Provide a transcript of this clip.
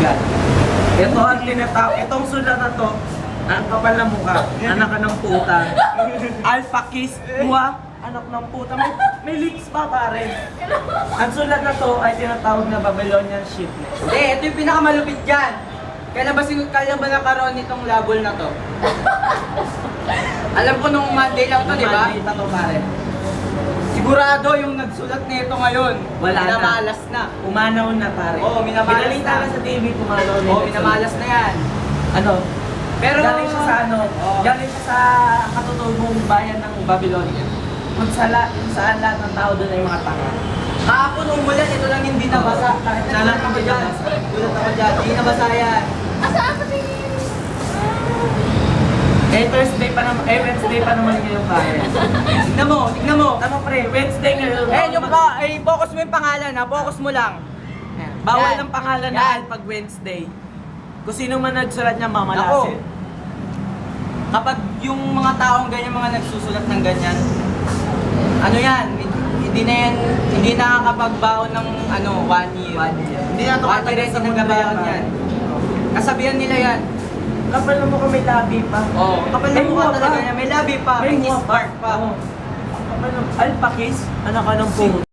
Yan. Ito ang tinatawag. Itong sulat na to, ang kapal na mukha, anak ka ng puta. Alpha kiss, buwa, anak ng puta. May lips pa pare. Ang sulat na to ay tinatawag na Babylonian shipment. Hindi, ito yung pinakamalupit dyan. Kaya ba nakaroon nitong labol na to? Alam ko nung Monday lang to, di ba? Dito to pare. Sigurado yung nagsulat nito ngayon. Wala na. Minamalas na. Umanaw na pare. Oo, minamalas Pinalita na. na sa TV, pumanaw na. Oo, minamalas na yan. Ano? Pero Galing siya sa ano? Oo. Galing siya sa katutubong bayan ng Babylonia. Kung saan lahat ng tao doon ay mga tanga. Kahapon umulan, ito lang hindi nabasa. Kahit Siya lang ako hindi dyan. nabasa. Gulat ako dyan, hindi nabasa yan. Thursday pa naman, Wednesday pa naman ngayon pare. Tignan mo, tignan mo. Tama pre, Wednesday ngayon. Focus mo yung pangalan ha, focus mo lang. Bawal Yan. ng pangalan na Yan. Al pag Wednesday. Kung sino man nagsulat niya, mamalasin. Kapag yung mga taong ganyan, mga nagsusulat ng ganyan, ano yan, hindi nakakapagbaon ng 1 year. 1 year. Hindi na ito 1 year katagal sa hindi mundo nagbabaon yan. yan. Kasabihan nila yan. Kapal na mukha may labi pa. Oo, kapal na May mukha mukha talaga pa. niya, may labi pa, may May kiss mukha part pa. Oo. Kapal na, alpha kiss, anak ka ng puta.